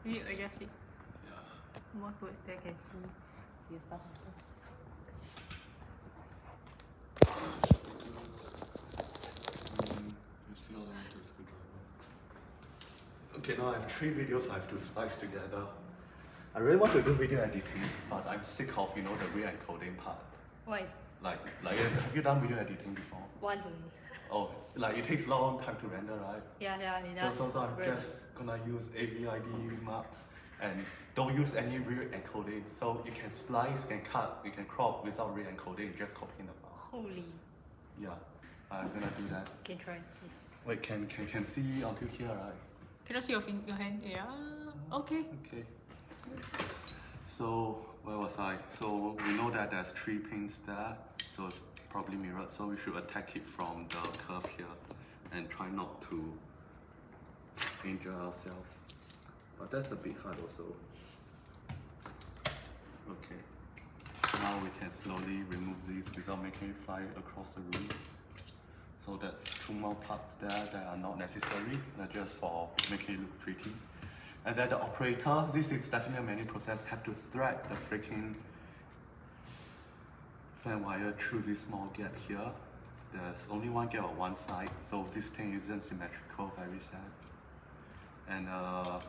Will you adjust it? Yeah. More towards there, I can see your stuff. You see all the way to a screwdriver. Okay, now I have 3 videos I have to splice together. I really want to do video editing, but I'm sick of, the re-encoding part. Why? Like, have you done video editing before? Once only. Oh, it takes a long time to render, right? Yeah, it does. So I'm just gonna use AVID marks and don't use any re-encoding. So you can splice, you can cut, you can crop without re-encoding, just copying the file. Holy. Yeah, I'm gonna do that. Okay, try. Yes. Wait, can see until here, right? Cannot see your hand. Yeah. Okay. Okay. So where was I? So we know that there's 3 pins there, so it's probably mirrored. So we should attack it from the curve here and try not to injure ourselves. But that's a bit hard also. Okay. Now we can slowly remove these without making it fly across the room. So that's 2 more parts there that are not necessary. They're just for making it look pretty. And then the operator, this is definitely a manual process, have to thread the freaking fan wire through this small gap here. There's only 1 gap on one side, so this thing isn't symmetrical, very sad. And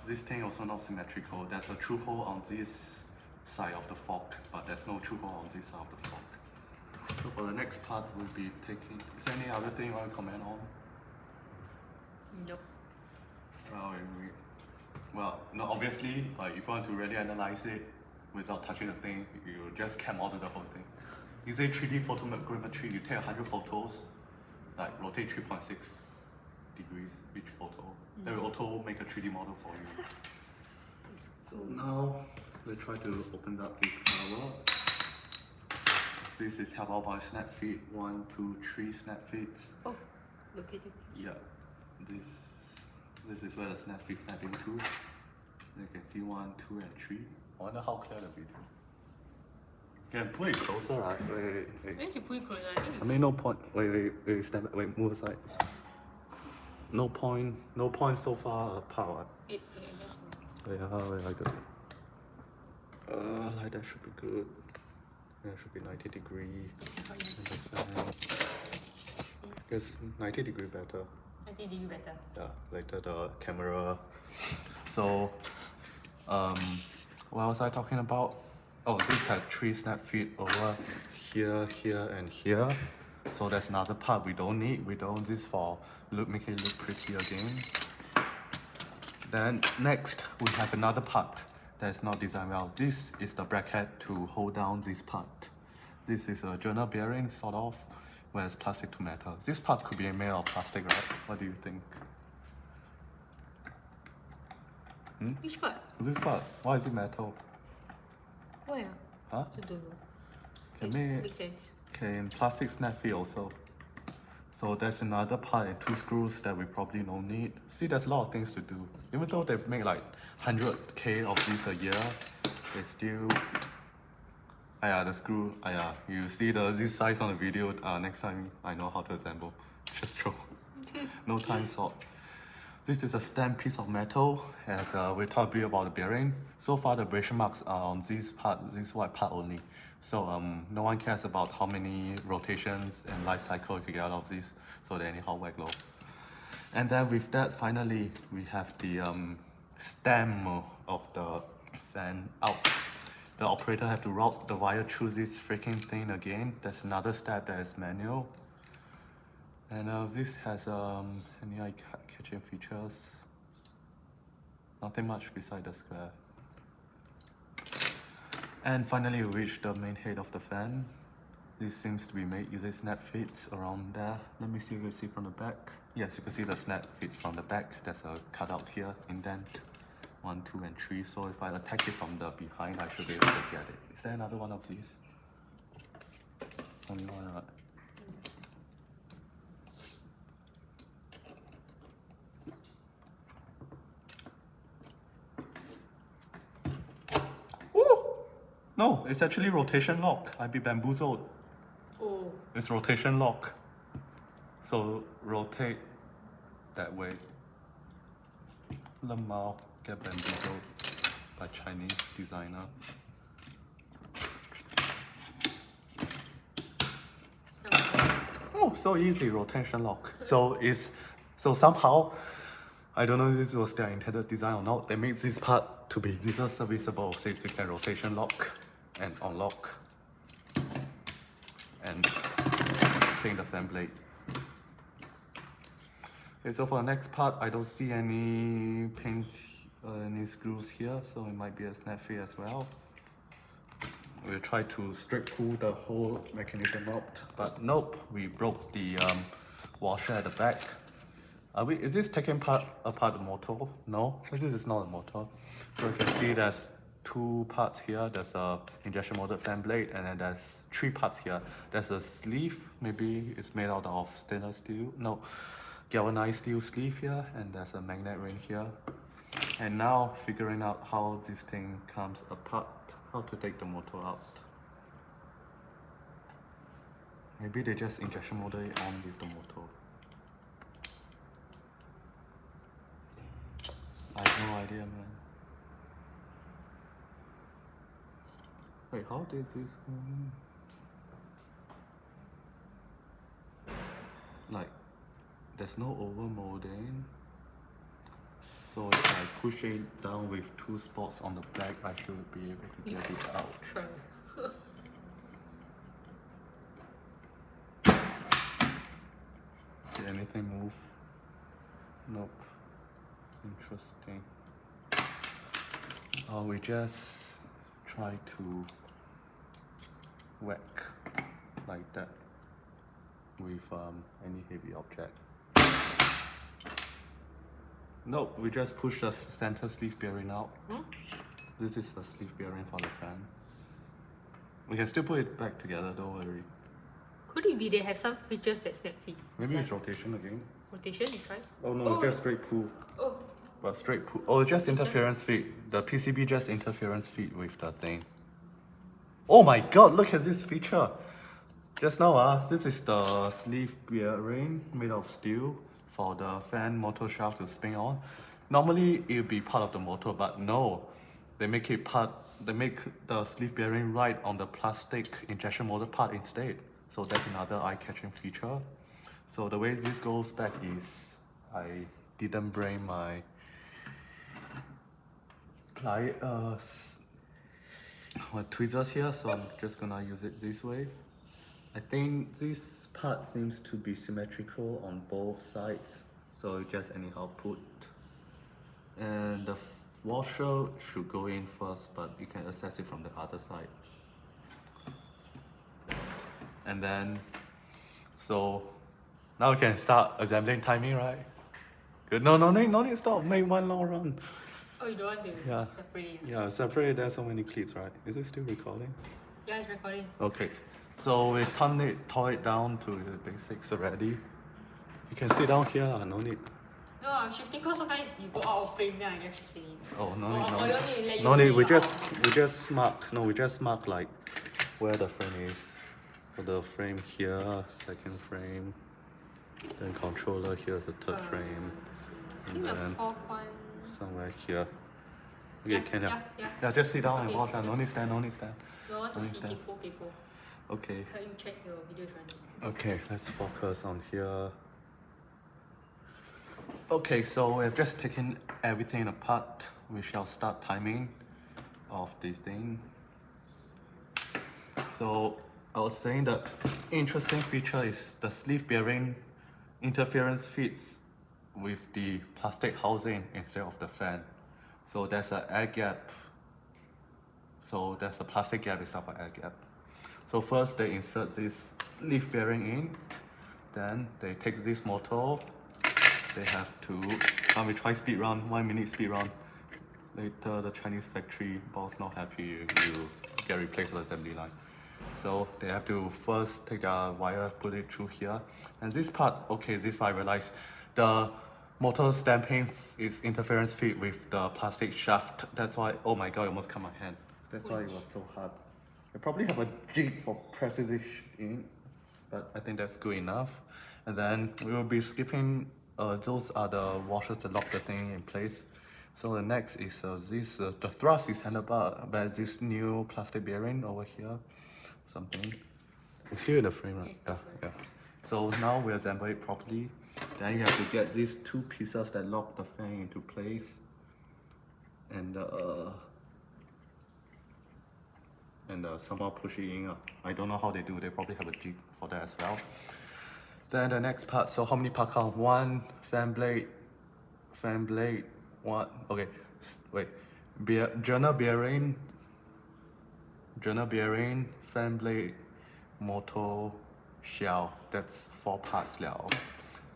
this thing also not symmetrical. There's a true hole on this side of the fork, but there's no true hole on this side of the fork. So for the next part, we'll be taking... Is there any other thing you want to comment on? Nope. Well, no, obviously, if you want to really analyze it without touching the thing, you just cam out the whole thing. You say 3D photogrammetry, you take 100 photos, rotate 3.6 degrees each photo. Then we auto make a 3D model for you. So now, we try to open up this cover. This is helped out by snap feed, 1, 2, 3 snap feeds. Oh, located. Yeah, this is where the snap feed snap into. You can see 1, 2, and 3. I wonder how clear the video. Can put it closer, right? Wait. Why did you put it closer? I mean, no point. Wait, step back. Wait, move aside. No point so far apart. Just Wait, I got it. Like that should be good. That should be 90 degree. And the fan. It's 90 degree better. 90 degree better. Yeah, later the camera. So, what was I talking about? Oh, this had 3 snap feed over here, and here. So that's another part we don't need. We don't this for making it look pretty again. Then next we have another part that's not designed well. This is the bracket to hold down this part. This is a journal bearing sort of, where it's plastic to metal. This part could be made of plastic, right? What do you think? Which part? This part. Why is it metal? Why? Huh? I don't know. Can Makes sense. Okay, and plastic snap feed also. So there's another part and 2 screws that we probably don't need. See, there's a lot of things to do. Even though they make 100K of these a year, they still... the screw. You see this size on the video. Next time I know how to assemble. Just throw. No time sort. This is a stamped piece of metal, as we talked a bit about the bearing. So far the abrasion marks are on this white part only. So no one cares about how many rotations and life cycle you can get out of this, so they anyhow whack low. And then with that, finally, we have the stem of the fan out. The operator have to route the wire through this freaking thing again. That's another step that is manual. And this has any eye-catching features. Nothing much beside the square. And finally, we reach the main head of the fan. This seems to be made using snap feeds around there. Let me see if you can see from the back. Yes, you can see the snap feeds from the back. There's a cutout here, indent. 1, 2, and 3. So if I attack it from the behind, I should be able to get it. Is there another one of these? Only one, right? No, it's actually rotation lock. I'd be bamboozled. Oh. It's rotation lock. So rotate that way. Lemao get bamboozled. by Chinese designer. Oh, so easy, rotation lock. So somehow, I don't know if this was their intended design or not, they made this part to be user serviceable since you can rotation lock and unlock and change the fan blade. Okay, so for the next part, I don't see any pins, any screws here, so it might be a snap fit as well. We'll try to straight pull the whole mechanism out, but nope, we broke the washer at the back. Is this taking apart the motor? No, this is not a motor. So you can see there's two parts here. There's a injection molded fan blade, and then there's three parts here. There's a sleeve, maybe it's made out of stainless steel. No, galvanized steel sleeve here, and there's a magnet ring here. And now figuring out how this thing comes apart, how to take the motor out. Maybe they just injection molded it on with the motor. I have no idea, man. Wait, how did this go in? Like, there's no over molding. So if I push it down with two spots on the back, I should be able to get it out. Try. Did anything move? Nope. Interesting. We just try to whack like that with any heavy object. Nope, we just push the center sleeve bearing out. Huh? This is the sleeve bearing for the fan. We can still put it back together, don't worry. Could it be they have some features that snap fit? Maybe it's rotation again. Rotation, you try? Oh no, it's just straight pull. Oh. But straight pull. Oh, it's just interference feed. The PCB just interference feed with the thing. Oh my god, look at this feature. Just now, this is the sleeve bearing made of steel for the fan motor shaft to spin on. Normally, it would be part of the motor, but no. They make the sleeve bearing right on the plastic injection molded part instead. So that's another eye-catching feature. So the way this goes back is I didn't bring my tweezers here, so I'm just gonna use it this way. I think this part seems to be symmetrical on both sides, so you just anyhow put. And the washer should go in first, but you can access it from the other side. And then, so now we can start assembling timing, right? Good. No need stop. Make one long run. Oh, you don't want to separate it? Yeah, separate. There's so many clips, right? Is it still recording? Yeah, it's recording. Okay. So we tore it down to the basics already. You can sit down here. No need. No, I'm shifting because sometimes you go out of frame, then I just shifting in. Oh, no need. No need. We just mark like where the frame is. So the frame here, second frame. Then controller, here's the third frame. And then the fourth one. Somewhere here. Okay, Yeah, can yeah. Just sit down and Okay, watch. yes. No need stand. No, I want to see Understand. kaypoh. Okay. Help you check your videos running. Okay, let's focus on here. Okay, so we've just taken everything apart. We shall start timing of the thing. So I was saying the interesting feature is the sleeve bearing interference fits with the plastic housing instead of the fan. So there's an air gap. So there's a plastic gap instead of an air gap. So first they insert this leaf bearing in, then they take this motor. They have to, we try speed run, 1 minute speed run. Later the Chinese factory boss not happy, you get replaced with the assembly line. So they have to first take a wire, put it through here. And this part, okay, this part I realized, the motor stamping is interference feed with the plastic shaft. That's why, oh my god, it almost cut my hand. That's why it was so hard. I probably have a jig for pressing this in, but I think that's good enough. And then we will be skipping, those are the washers that lock the thing in place. So the next is the thrust is handlebar, but this new plastic bearing over here, something. It's still in the frame, right? It's Yeah, still yeah. So now we assemble it properly. Then you have to get these two pieces that lock the fan into place. And somehow push it in. I don't know how they do. They probably have a jig for that as well. Then the next part. So how many part count? One fan blade, one. Okay, wait. Journal bearing, fan blade, motor, shell. That's 4 parts now.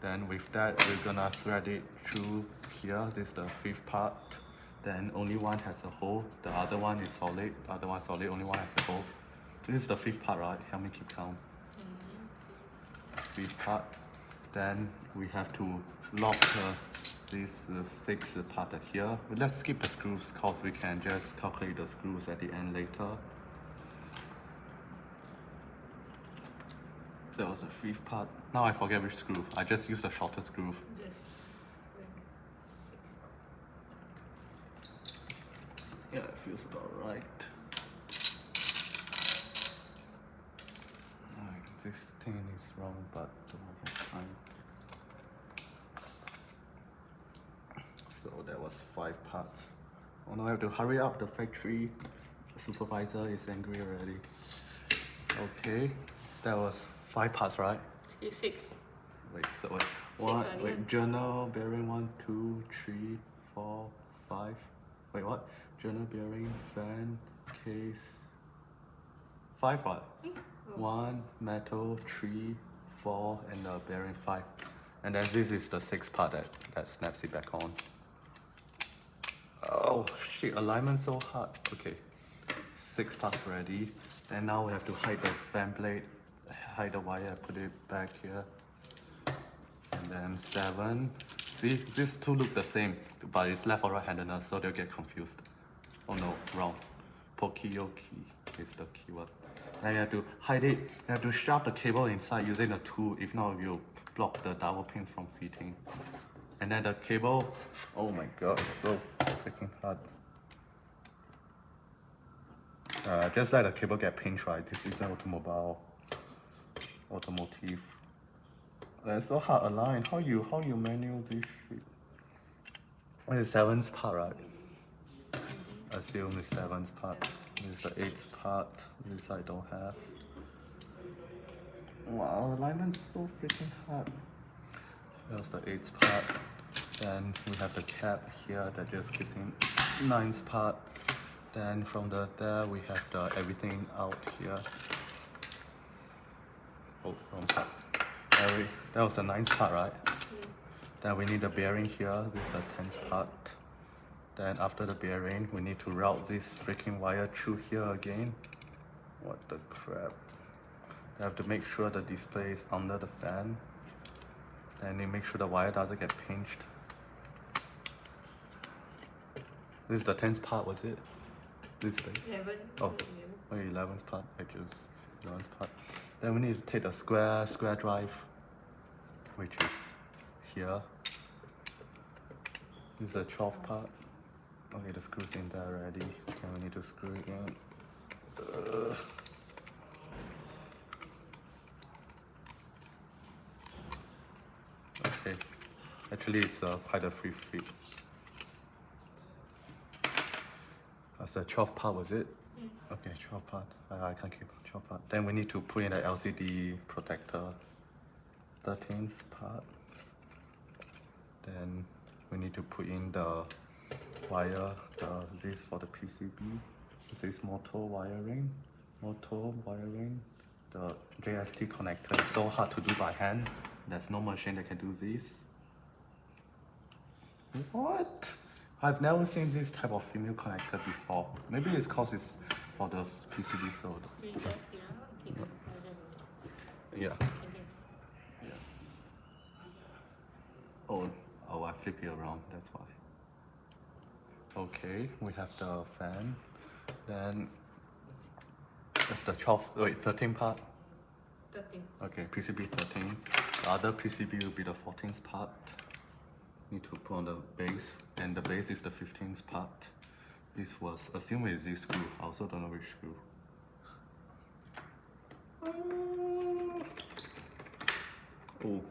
Then with that, we're gonna thread it through here. This is the 5th part. Then only one has a hole. The other one is solid. The other one is solid. Only one has a hole. This is the 5th part, right? Help me keep count. 5th part. Then we have to lock this 6th part here. But let's skip the screws cause we can just calculate the screws at the end later. That was the 5th part. Now I forget which screw. I just used the shortest screw. Just 6. Yeah, it feels about right. This thing is wrong, but fine. So that was 5 parts. Oh no, I have to hurry up. The factory supervisor is angry already. Okay, that was 5 parts, right? 6. Wait, so wait. One, already, wait, yeah. journal bearing 1, 2, 3, 4, 5. Wait, what? Journal bearing, fan, case. 5 what? 1, metal, 3, 4, and the bearing 5. And then this is the 6th part that snaps it back on. Oh shit, alignment so hard. Okay, 6 parts ready. And now we have to hide the fan blade, hide the wire, put it back here. And then 7. See, these two look the same, but it's left or right handedness, so they'll get confused. Oh no, wrong. Pokiyoki is the keyword. Then you have to hide it. You have to shove the cable inside using a tool. If not, you'll block the dowel pins from fitting. And then the cable, oh my god, it's so freaking hard. Just let the cable get pinched, right? This is an automotive. It's so hard align. How you manual this shit? This is 7th part, right? Assume the 7th part. This is the 8th part. This I don't have. Wow, alignment's so freaking hard. That's the 8th part. Then we have the cap here that just keeps in 9th part. Then from there we have the everything out here. Oh, wrong part. That was the 9th part, right? Yeah. Then we need the bearing here. This is the 10th part. Then after the bearing, we need to route this freaking wire through here again. What the crap? I have to make sure the display is under the fan. And you make sure the wire doesn't get pinched. This is the 10th part, was it? This space? 11. Oh, okay, 11th part. I just 11th part. Then we need to take the square drive, which is here. This is the 12th part. Okay, the screw's in there already. And we need to screw it in. Okay, actually it's quite a free fit. That's the 12th part, was it? Okay, 12th part. I can't keep 12th part. Then we need to put in the LCD protector. 13th part. Then we need to put in the wire, this for the PCB. This is motor wiring, the JST connector. It's so hard to do by hand. There's no machine that can do this. What? I've never seen this type of female connector before. Maybe it's cause it's for the PCB sold. Yeah. Yeah. Oh, I flip it around, that's why. Okay, we have the fan. Then that's the 13 part. 13. Okay, PCB 13. The other PCB will be the 14th part. Need to put on the base. and the base is the 15th part. This was assumed is this screw. I also don't know which screw. Oh,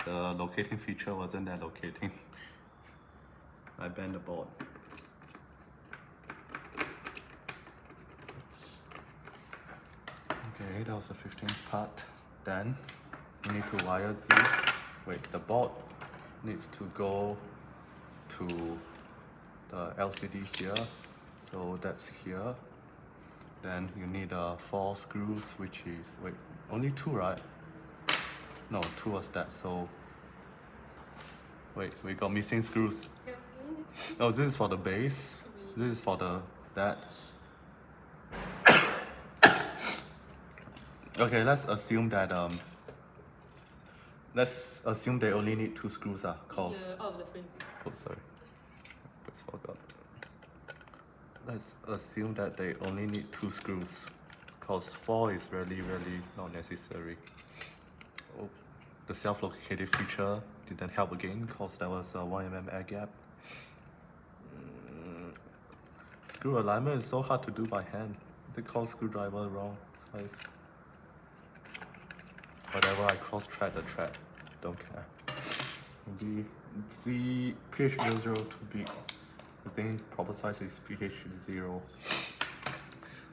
the locating feature wasn't that locating. I bent the board. Okay, that was the 15th part. Then you need to wire this. Wait, the board needs to go to the LCD here. So that's here. Then you need 4 screws, which is, wait, only 2, right? No, 2 was that, so wait, we got missing screws. Oh, this is for the base. This is for the that. Okay, let's assume that let's assume they only need 2 screws, cause Out of the frame. oh sorry. Just forgot. Let's assume that they only need 2 screws. Cause 4 is really not necessary. Oh, the self-located feature didn't help again cause there was a 1mm air gap. Screw alignment is so hard to do by hand. Is it called screwdriver wrong size? Whatever, I cross-thread the thread. Don't care. Maybe Z PH00 too big. I think proper size is PH0.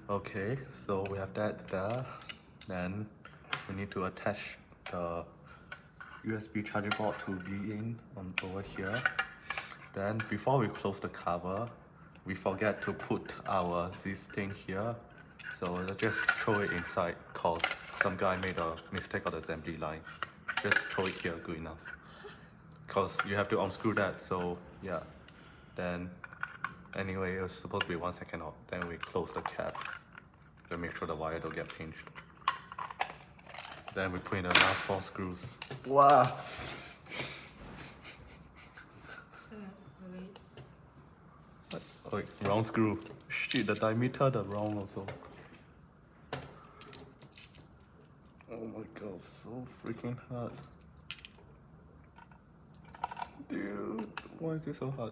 Okay, so we have that there. Then we need to attach the USB charging port to be in on over here. Then before we close the cover, we forget to put our this thing here. So let's just throw it inside cause some guy made a mistake on the assembly line. Just throw it here, good enough. Cause you have to unscrew that, so yeah. Then anyway, it was supposed to be 1 second out. Then we close the cap to make sure the wire don't get pinched. Then we put in the last 4 screws. Wow! Oh, wait, wrong screw. Shit, the diameter the wrong also. Oh my god, so freaking hard. Dude, why is it so hard?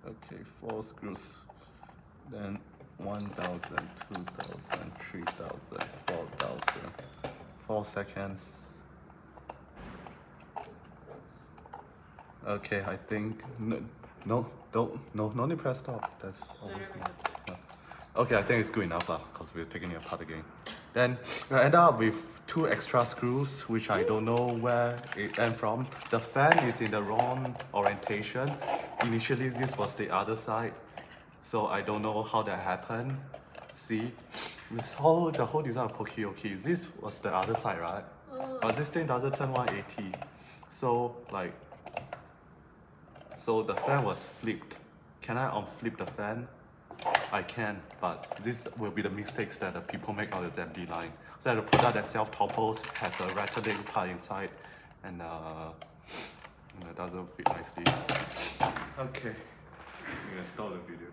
Okay, 4 screws. Then 1,000, 2,000, 3,000, 4,000. 4 seconds. Okay, I think no need press stop. That's always not. Okay, I think it's good enough because we're taking it apart again. Then we end up with 2 extra screws, which I don't know where it came from. The fan is in the wrong orientation. Initially, this was the other side, so I don't know how that happened. See, the whole design of Poki-Yoki, this was the other side, right? But this thing doesn't turn 180, so like, so the fan was flipped. Can I unflip the fan? I can, but this will be the mistakes that the people make on the assembly line. So the product that self-topples has a rattling part inside, and it doesn't fit nicely. Okay, you can stop the video.